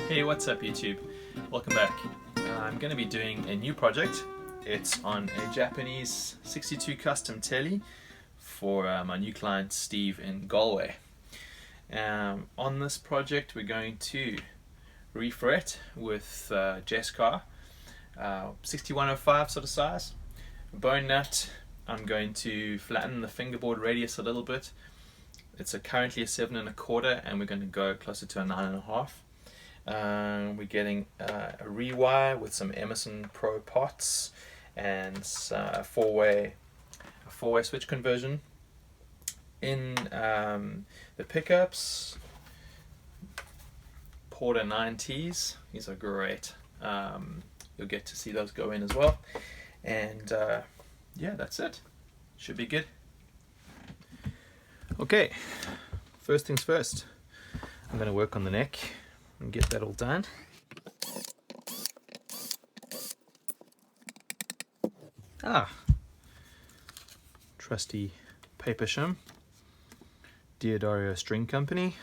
Hey, what's up YouTube? Welcome back. I'm going to be doing a new project. It's on a Japanese 62 Custom Tele for my new client Steve in Galway. On this project we're going to refret with Jescar 6105 sort of size. Bone nut. I'm going to flatten the fingerboard radius a little bit. It's currently a 7 1/4 and we're going to go closer to a 9 1/2. We're getting a rewire with some Emerson Pro pots and a four-way switch conversion. In the pickups, Porter 9Ts. These are great. You'll get to see those go in as well. And yeah, that's it. Should be good. Okay, first things first. I'm going to work on the neck and get that all done. Trusty paper shim, Diodario String Company.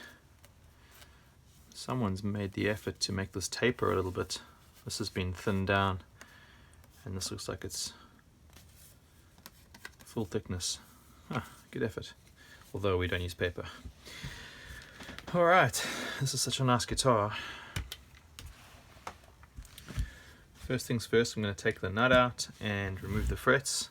Someone's made the effort to make this taper a little bit. This has been thinned down and this looks like it's full thickness. Good effort, although we don't use paper. Alright, this is such a nice guitar. First things first, I'm going to take the nut out and remove the frets.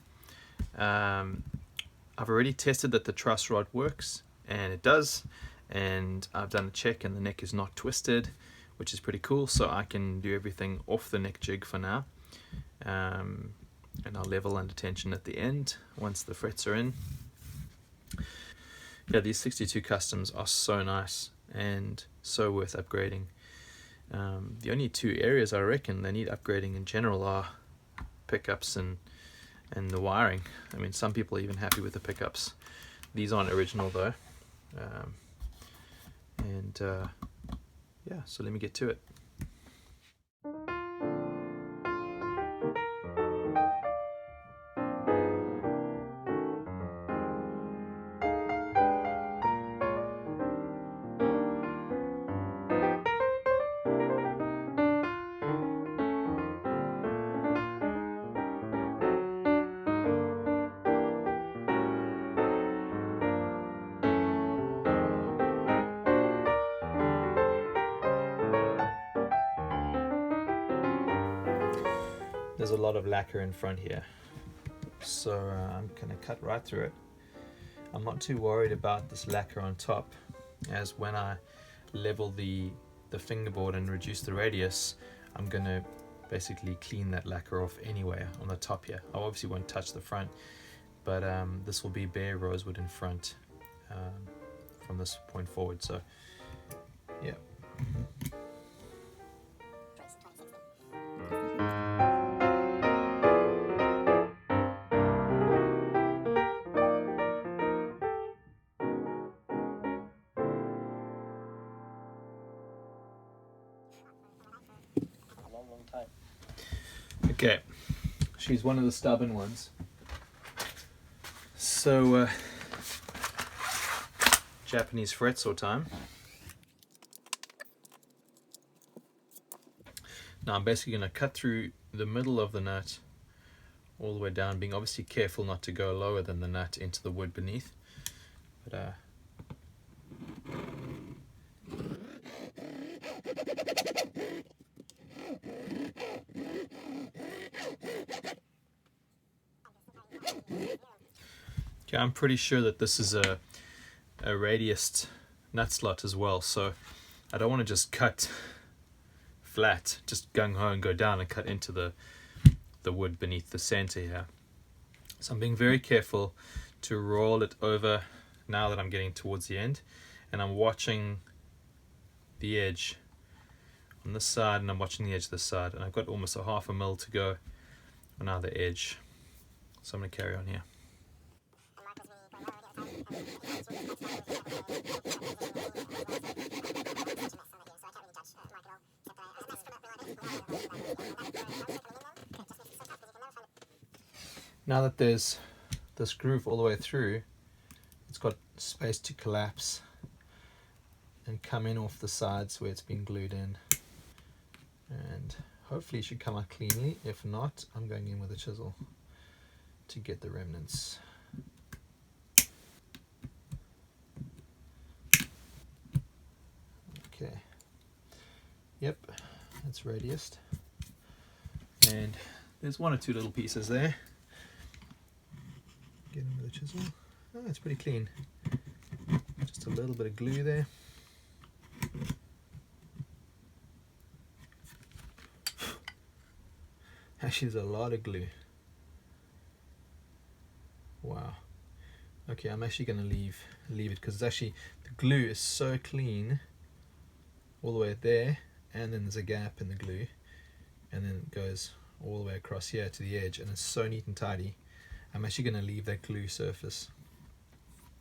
I've already tested that the truss rod works, and it does, and I've done a check and the neck is not twisted, which is pretty cool, so I can do everything off the neck jig for now. And I'll level under tension at the end once the frets are in. Yeah, these 62 Customs are so nice and so worth upgrading. The only two areas I reckon they need upgrading in general are pickups and the wiring. I mean, some people are even happy with the pickups. These aren't original though. Yeah, so let me get to it. There's a lot of lacquer in front here, so I'm going to cut right through it. I'm not too worried about this lacquer on top, as when I level the fingerboard and reduce the radius, I'm going to basically clean that lacquer off anyway on the top here. I obviously won't touch the front, but this will be bare rosewood in front from this point forward, so yeah. Okay, she's one of the stubborn ones. So, Japanese fret saw time. Now I'm basically going to cut through the middle of the nut all the way down, being obviously careful not to go lower than the nut into the wood beneath. But okay, I'm pretty sure that this is a radiused nut slot as well, so I don't want to just cut flat, just gung-ho and go down and cut into the wood beneath the center here. So I'm being very careful to roll it over now that I'm getting towards the end, and I'm watching the edge on this side and I'm watching the edge of this side, and I've got almost a 1/2 mil to go on either edge, so I'm going to carry on here. Now that there's this groove all the way through, it's got space to collapse and come in off the sides where it's been glued in. and hopefully it should come out cleanly. If not, I'm going in with a chisel to get the remnants. Okay, yep, that's radiused, and there's one or two little pieces there. Get in with a chisel. Oh, it's pretty clean. Just a little bit of glue there. Actually, there's a lot of glue. Wow. Okay, I'm actually going to leave it because it's actually, the glue is so clean all the way there, and then there's a gap in the glue, and then it goes all the way across here to the edge, and it's so neat and tidy. I'm actually going to leave that glue surface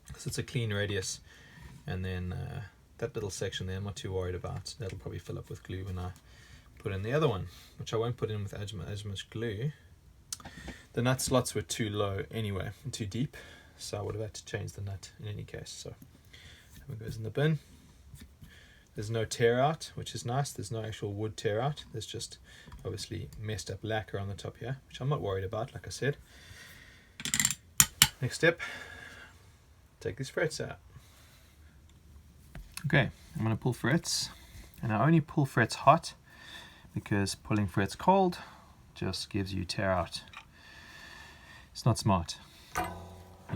because it's a clean radius, and then that little section there I'm not too worried about. That'll probably fill up with glue when I put in the other one, which I won't put in with as much glue. The nut slots were too low anyway, and too deep, so I would have had to change the nut in any case. So that one goes in the bin. There's no tear out, which is nice. There's no actual wood tear out. There's just obviously messed up lacquer on the top here, which I'm not worried about, like I said. Next step, take these frets out. Okay, I'm going to pull frets, and I only pull frets hot because pulling frets cold just gives you tear out. It's not smart. I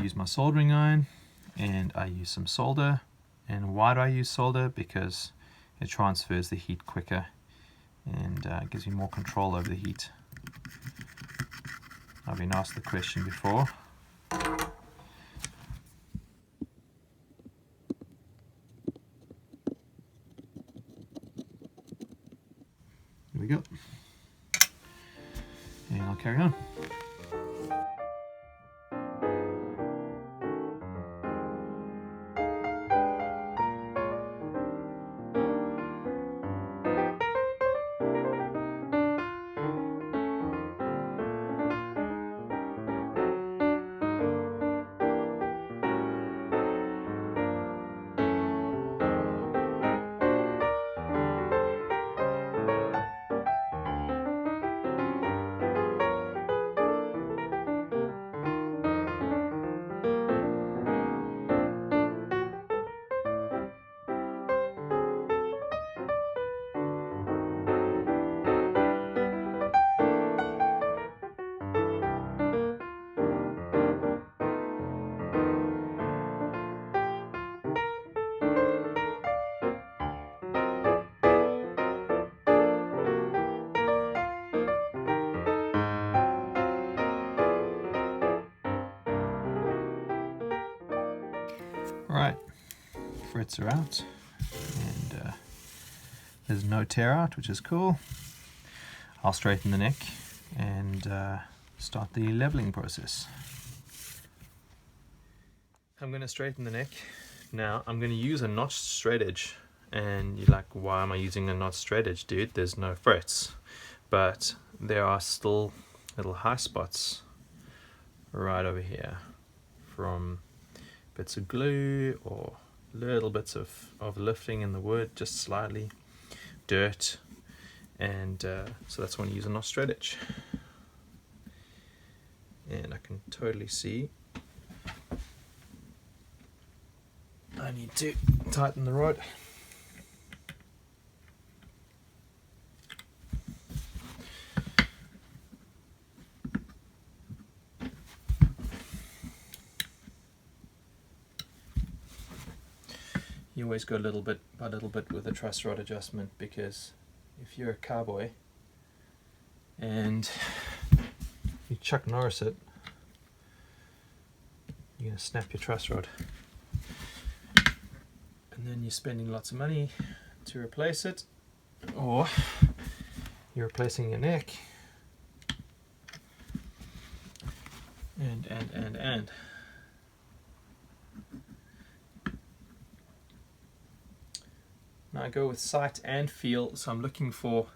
use my soldering iron, and I use some solder. And why do I use solder? Because it transfers the heat quicker and gives me more control over the heat. I've been asked the question before. Here we go. And I'll carry on. Right, frets are out, and there's no tear out, which is cool. I'll straighten the neck and start the leveling process. I'm going to straighten the neck. Now I'm going to use a notched straight edge, and you're like, why am I using a notched straight edge, dude? There's no frets, but there are still little high spots right over here from bits of glue or little bits of lifting in the wood, just slightly, dirt, and so that's when you use a notched straight edge. And I can totally see I need to tighten the rod. You always go little bit by little bit with a truss rod adjustment, because if you're a cowboy and you Chuck Norris it, you're going to snap your truss rod. And then you're spending lots of money to replace it, or you're replacing your neck, and. Now I go with sight and feel, so I'm looking for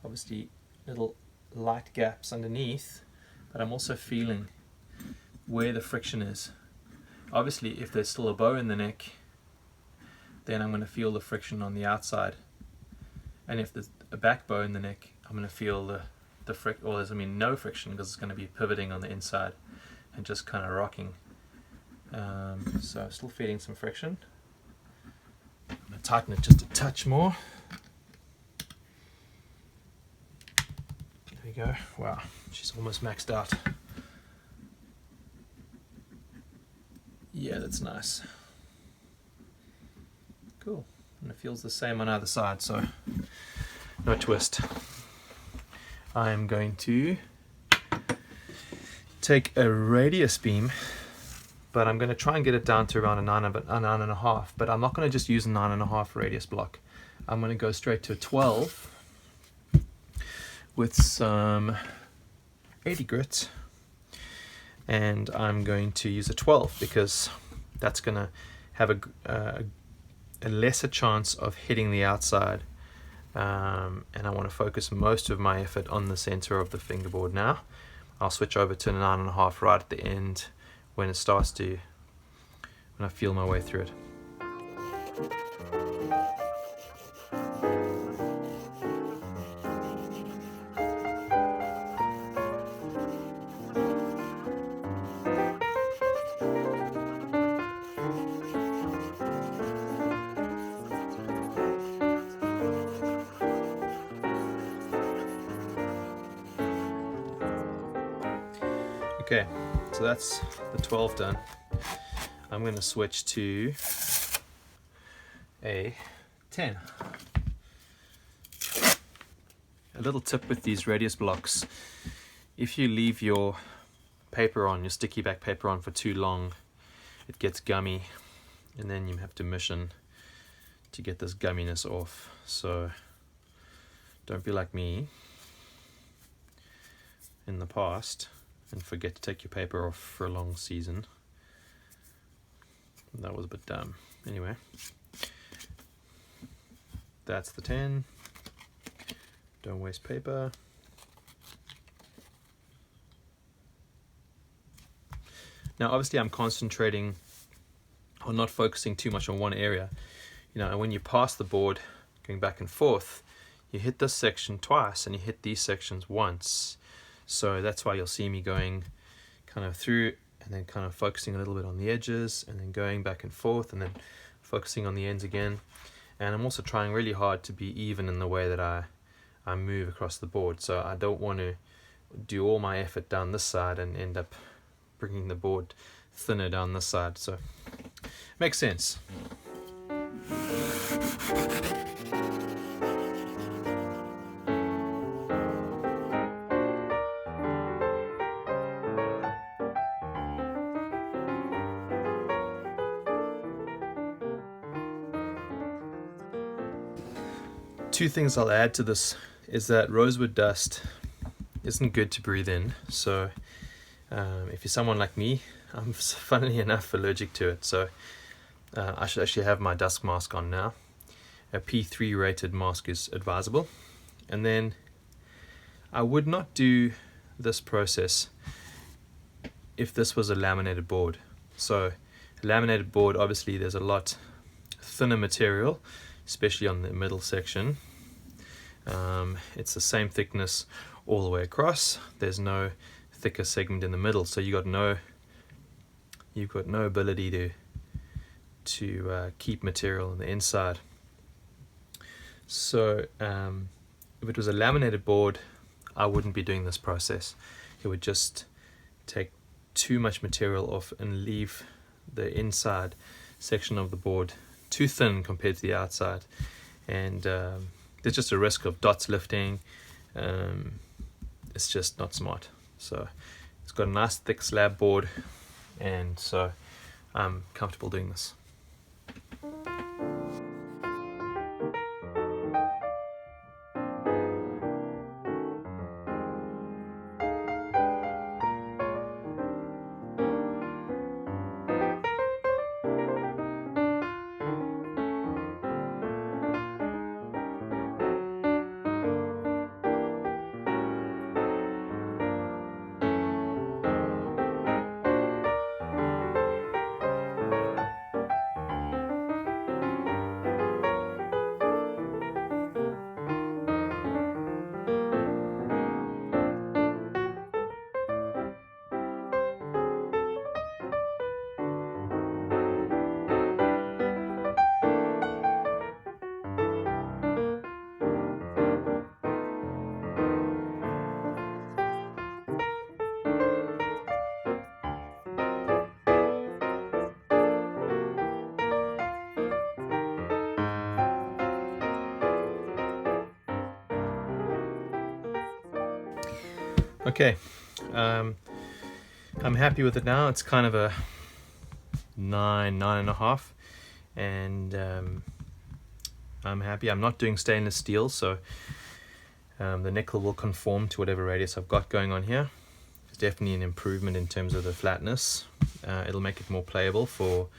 obviously little light gaps underneath, but I'm also feeling where the friction is. Obviously if there's still a bow in the neck, then I'm going to feel the friction on the outside, and if there's a back bow in the neck, I'm going to feel the friction, or I mean no friction, because it's going to be pivoting on the inside and just kind of rocking. So still feeling some friction. I'm going to tighten it just a touch more. There we go. Wow, she's almost maxed out. Yeah, that's nice. Cool. And it feels the same on either side, so no twist. I'm going to take a radius beam, but I'm going to try and get it down to around a 9.5, but I'm not going to just use a 9.5 radius block. I'm going to go straight to a 12 with some 80 grit, and I'm going to use a 12 because that's going to have a lesser chance of hitting the outside, and I want to focus most of my effort on the center of the fingerboard now. I'll switch over to a 9.5 right at the end when it starts to, when I feel my way through it. Okay, so that's the 12 done. I'm going to switch to a 10. A little tip with these radius blocks: if you leave your paper on, your sticky back paper on for too long, it gets gummy, and then you have to mission to get this gumminess off. So don't be like me in the past and forget to take your paper off for a long season. That was a bit dumb. Anyway, that's the 10. Don't waste paper. Now obviously I'm concentrating on not focusing too much on one area. You know, and when you pass the board going back and forth, you hit this section twice and you hit these sections once. So that's why you'll see me going kind of through and then kind of focusing a little bit on the edges and then going back and forth and then focusing on the ends again. And I'm also trying really hard to be even in the way that I move across the board. So I don't want to do all my effort down this side and end up bringing the board thinner down this side. So makes sense. Two things I'll add to this is that rosewood dust isn't good to breathe in. So if you're someone like me, I'm funnily enough allergic to it. So I should actually have my dust mask on now. A P3 rated mask is advisable. And then I would not do this process if this was a laminated board. So a laminated board, obviously there's a lot thinner material, especially on the middle section. It's the same thickness all the way across. There's no thicker segment in the middle, so you've got no ability to keep material on the inside. So if it was a laminated board, I wouldn't be doing this process. It would just take too much material off and leave the inside section of the board too thin compared to the outside, and there's just a risk of dots lifting. It's just not smart. So it's got a nice thick slab board, and so I'm comfortable doing this. Okay, I'm happy with it now. It's kind of a 9.5, and I'm happy. I'm not doing stainless steel, so the nickel will conform to whatever radius I've got going on here. It's definitely an improvement in terms of the flatness. It'll make it more playable for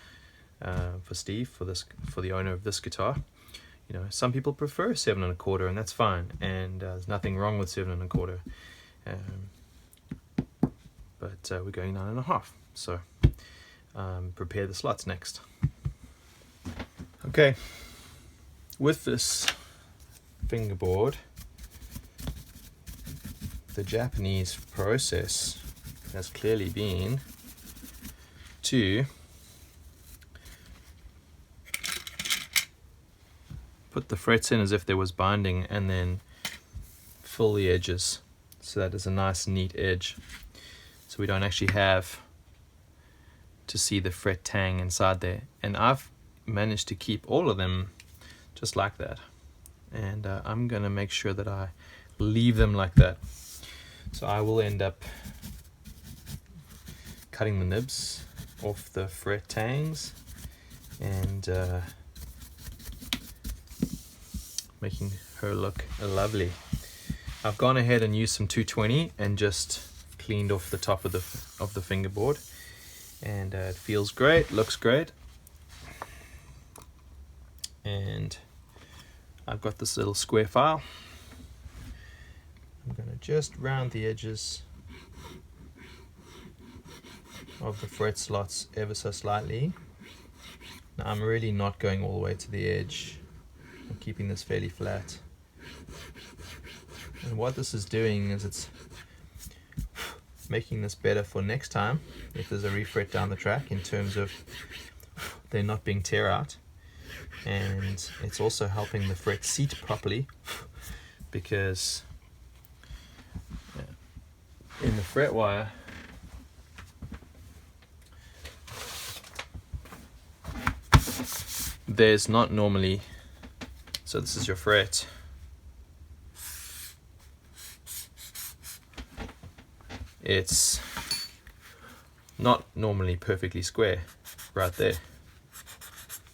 Steve, for the owner of this guitar. You know, some people prefer 7 1/4, and that's fine, and there's nothing wrong with 7 1/4. But we're going 9.5, so prepare the slots next. Okay, with this fingerboard, the Japanese process has clearly been to put the frets in as if there was binding and then fill the edges so that there's a nice neat edge, so we don't actually have to see the fret tang inside there. And I've managed to keep all of them just like that, and I'm gonna make sure that I leave them like that. So I will end up cutting the nibs off the fret tangs and making her look lovely. I've gone ahead and used some 220 and just cleaned off the top of the fingerboard, and it feels great, looks great. And I've got this little square file. I'm going to just round the edges of the fret slots ever so slightly. Now I'm really not going all the way to the edge. I'm keeping this fairly flat. And what this is doing is it's making this better for next time if there's a refret down the track, in terms of they're not being tear out. And it's also helping the fret seat properly, because in the fret wire there's not normally, so this is your fret, it's not normally perfectly square right there,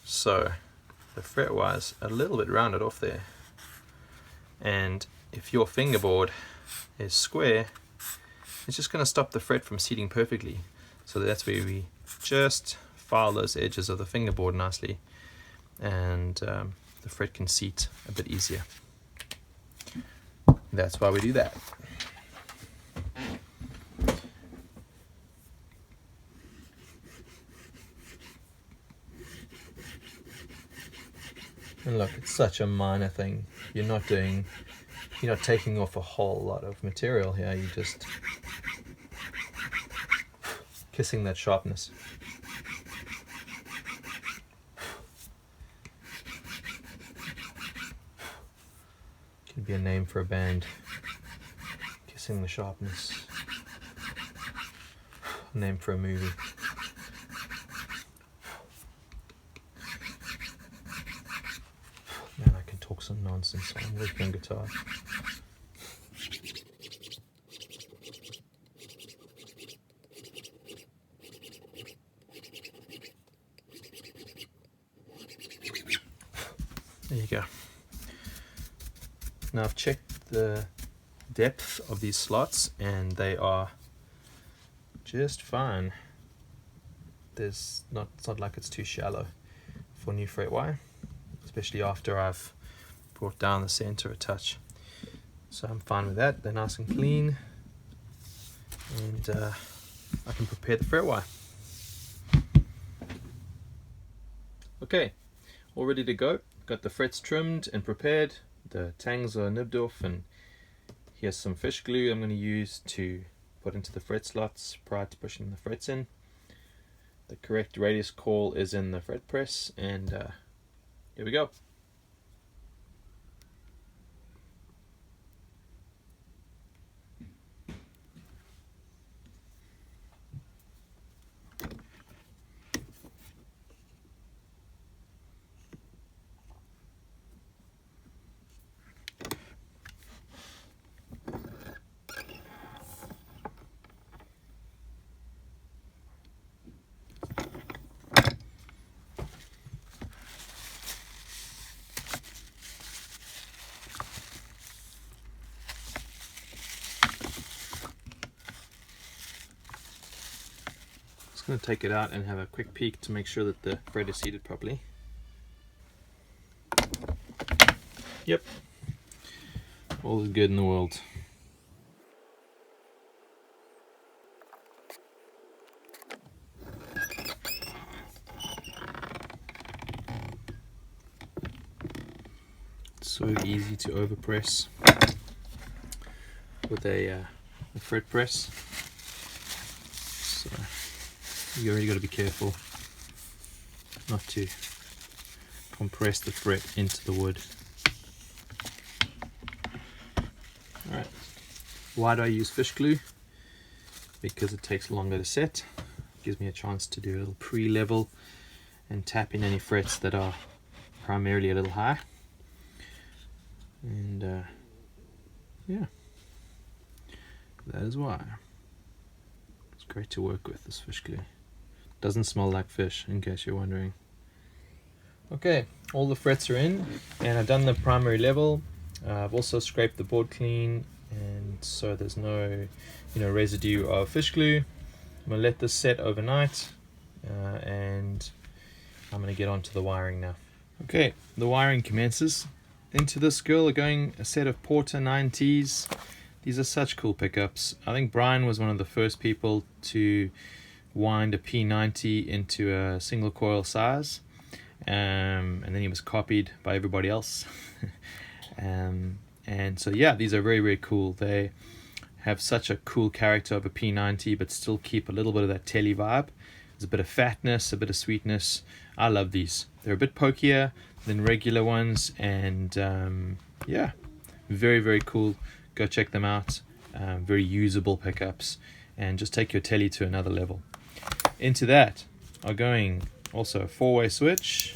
so the fret wire's a little bit rounded off there. And if your fingerboard is square, it's just going to stop the fret from seating perfectly. So that's where we just file those edges of the fingerboard nicely, and the fret can seat a bit easier. That's why we do that. And look, it's such a minor thing. You're not taking off a whole lot of material here. You're just kissing that sharpness. Could be a name for a band. Kissing the sharpness. A name for a movie. Man, I can talk some nonsense on the wind guitar. There you go. Now I've checked the depth of these slots and they are just fine. It's not like it's too shallow for new fret wire, especially after I've brought down the center a touch. So I'm fine with that. They're nice and clean, and I can prepare the fret wire. Okay, all ready to go. Got the frets trimmed and prepared. The tangs are nibbed off, and here's some fish glue I'm going to use to put into the fret slots prior to pushing the frets in. The correct radius call is in the fret press, and here we go. going to take it out and have a quick peek to make sure that the fret is seated properly. Yep, all is good in the world. So easy to overpress with a fret press. So you really got to be careful not to compress the fret into the wood. Alright, why do I use fish glue? Because it takes longer to set. Gives me a chance to do a little pre-level and tap in any frets that are primarily a little high. And yeah, that is why. It's great to work with, this fish glue. Doesn't smell like fish, in case you're wondering. Okay, all the frets are in, and I've done the primary level. I've also scraped the board clean, and so there's no residue of fish glue. I'm gonna let this set overnight, and I'm gonna get onto the wiring now. Okay, the wiring commences. Into this girl are going a set of Porter 9Ts. These are such cool pickups. I think Brian was one of the first people to wind a P90 into a single coil size, and then he was copied by everybody else. And so yeah, these are very, very cool. They have such a cool character of a P90, but still keep a little bit of that telly vibe. There's a bit of fatness, a bit of sweetness. I love these. They're a bit pokier than regular ones, and yeah, very, very cool. Go check them out. Very usable pickups, and just take your telly to another level. Into that are going also a 4-way switch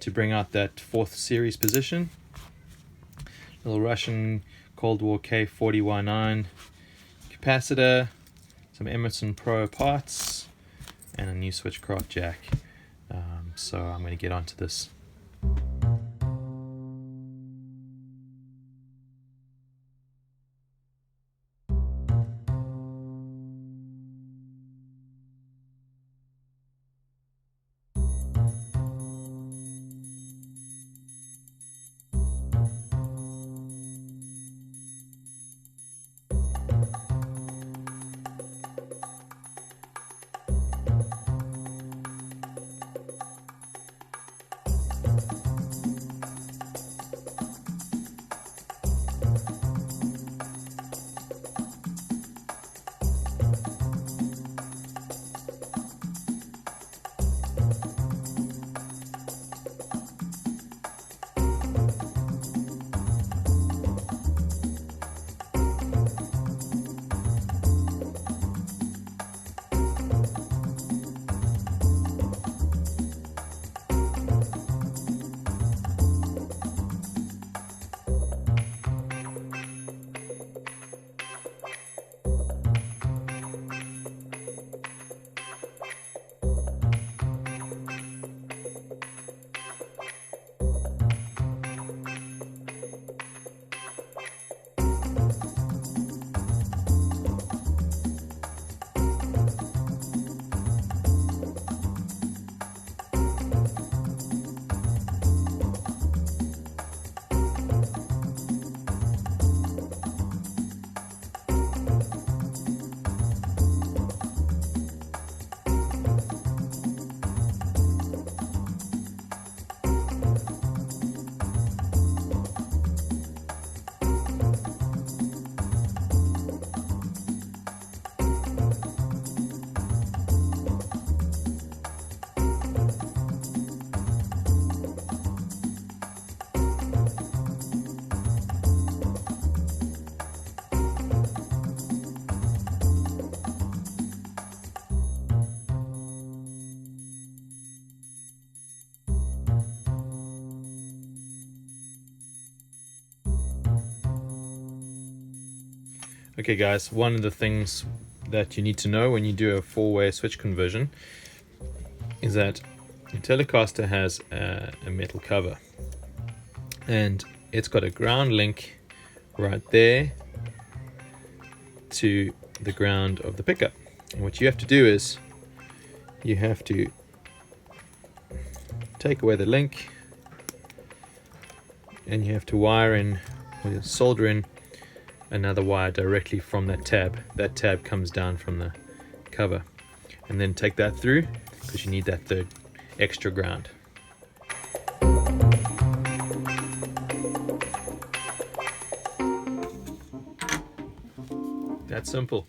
to bring out that 4th series position. Little Russian Cold War K40Y9 capacitor, some Emerson Pro parts, and a new switchcraft jack. So I'm going to get onto this. Okay guys, one of the things that you need to know when you do a 4-way switch conversion is that the Telecaster has a metal cover, and it's got a ground link right there to the ground of the pickup. And what you have to do is you have to take away the link, and you have to wire in, or solder in another wire directly from that tab. That tab comes down from the cover, and then take that through because you need that third extra ground. That's simple.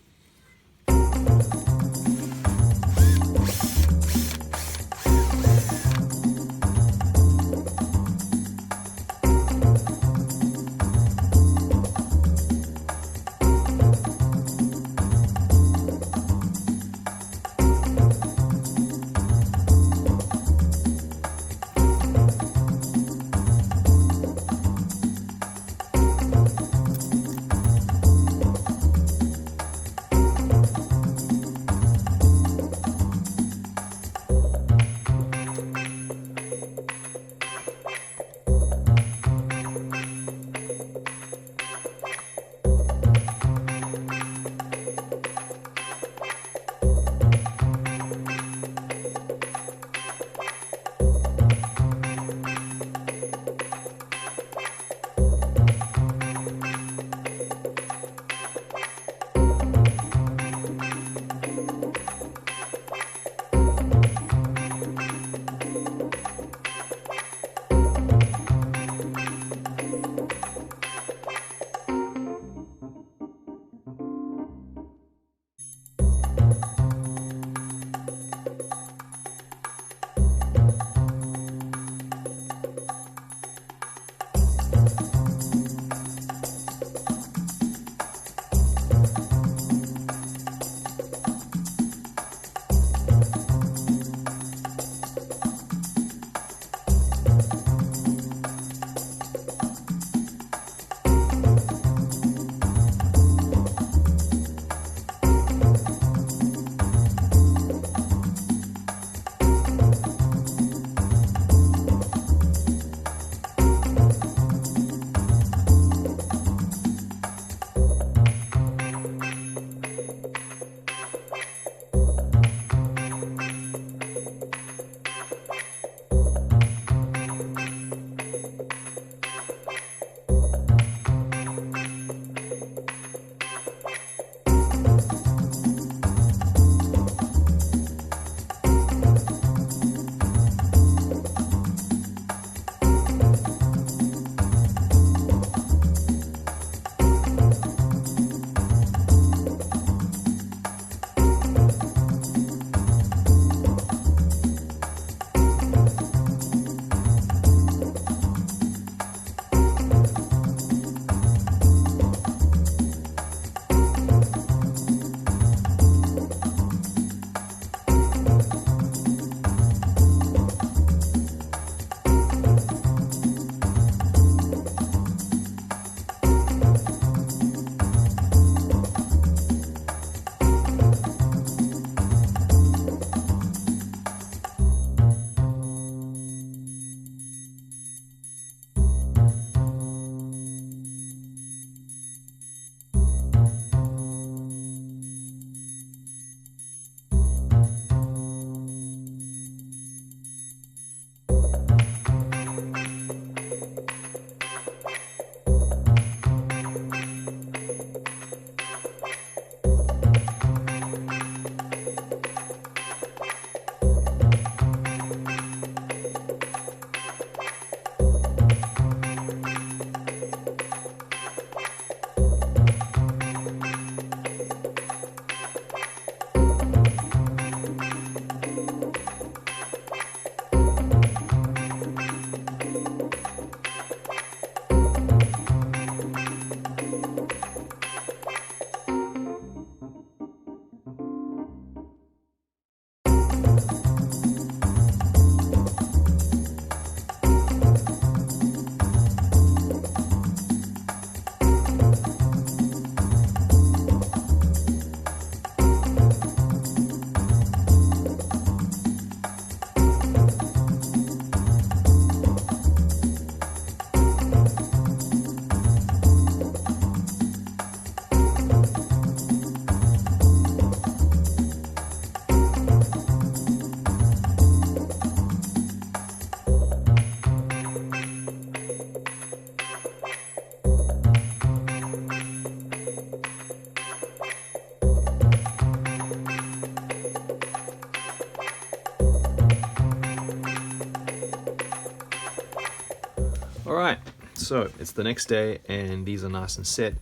Alright, so it's the next day and these are nice and set.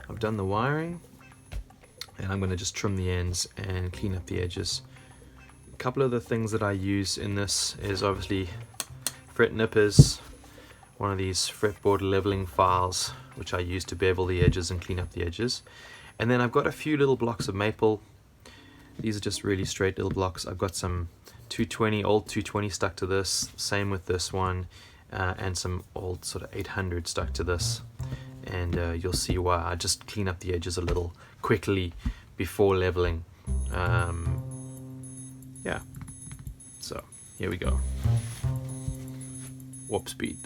I've done the wiring and I'm going to just trim the ends and clean up the edges. A couple of the things that I use in this is obviously fret nippers, one of these fretboard leveling files which I use to bevel the edges and clean up the edges. And then I've got a few little blocks of maple. These are just really straight little blocks. I've got some old 220 stuck to this, same with this one. And some old sort of 800 stuck to this, and you'll see why. I just clean up the edges a little quickly before leveling. Yeah, so here we go. Warp speed.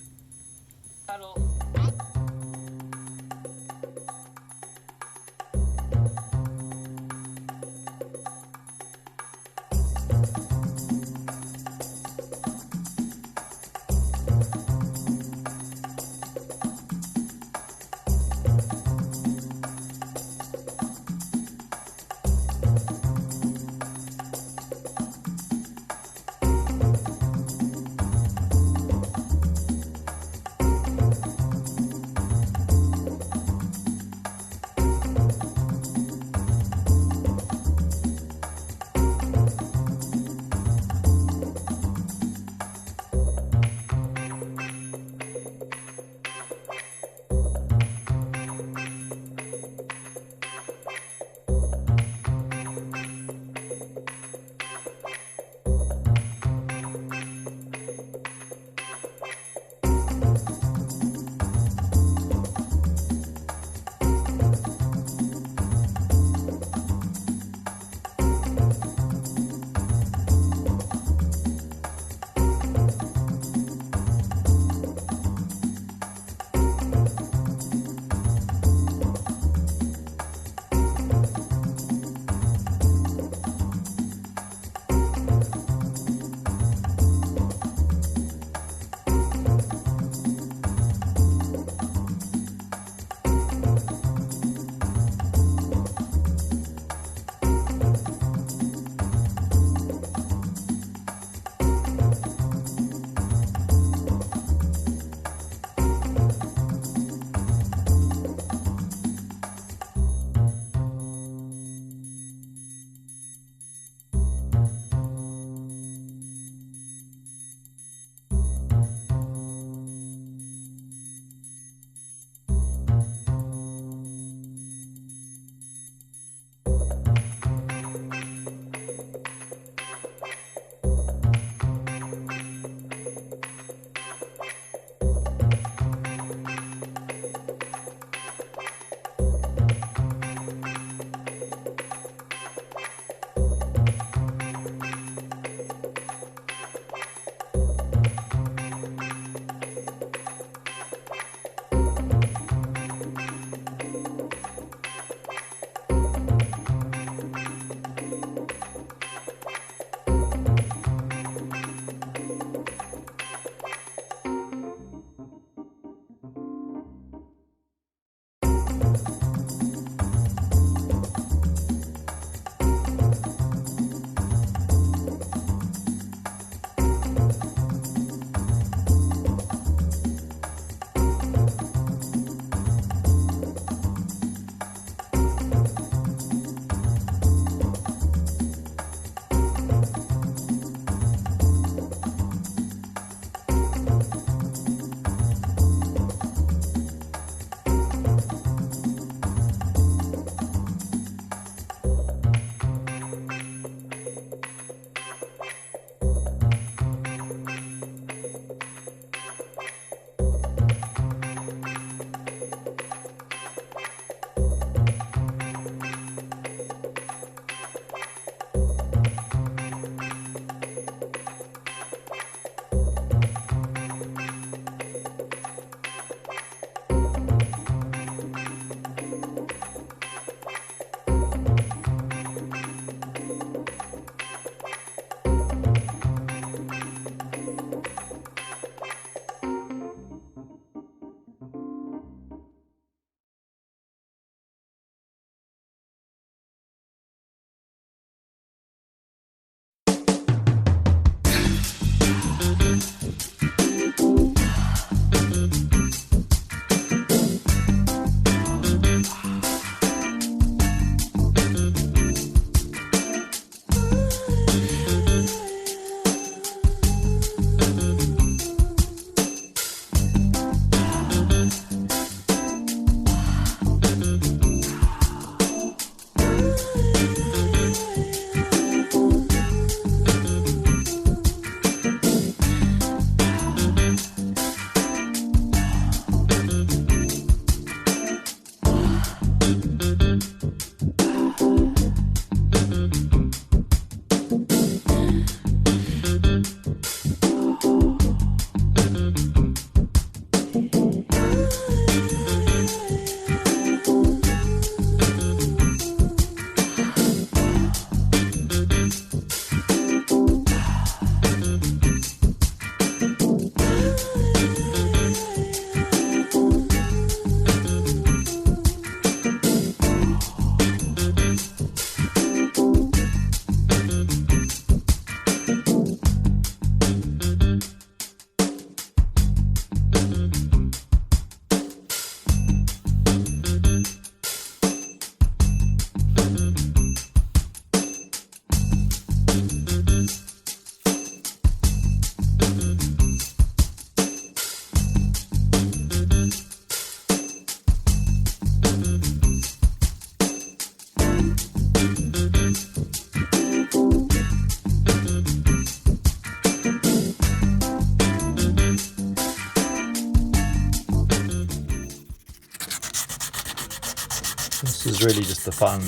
This is really just the fun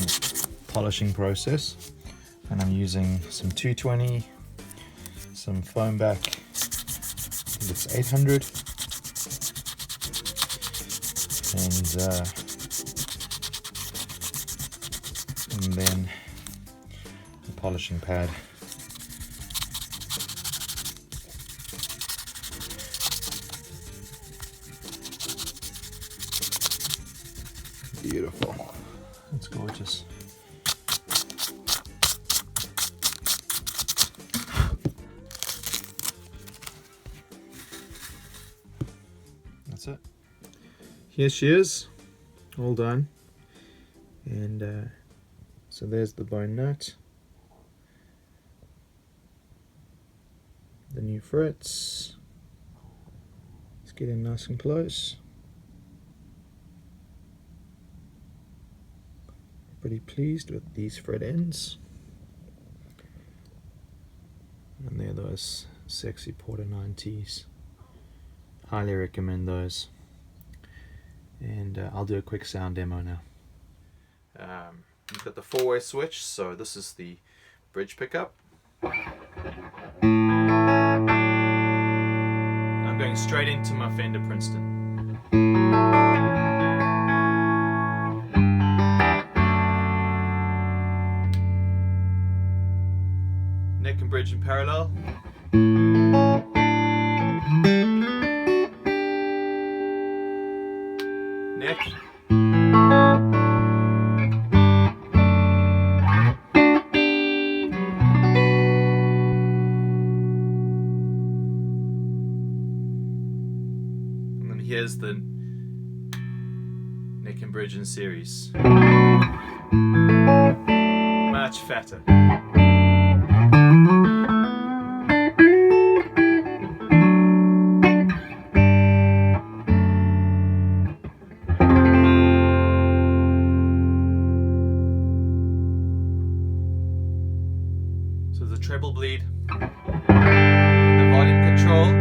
polishing process, and I'm using some 220, some foam back, I think it's 800, and then the polishing pad. Beautiful. That's gorgeous. That's it. Here she is, all done. And so there's the bone nut, the new frets. Let's get in nice and close. Pretty pleased with these fret ends, and they're those sexy Porter 9Ts. Highly recommend those. And I'll do a quick sound demo now. You've got the 4-way switch, so this is the bridge pickup. I'm going straight into my Fender Princeton. Neck and bridge in parallel. Neck. And then here's the neck and bridge in series. Much fatter. So the treble bleed, the volume control,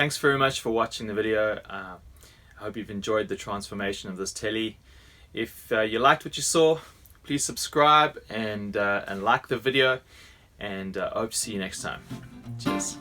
Thanks very much for watching the video. I hope you've enjoyed the transformation of this telly. If you liked what you saw, please subscribe and like the video, and I hope to see you next time. Cheers.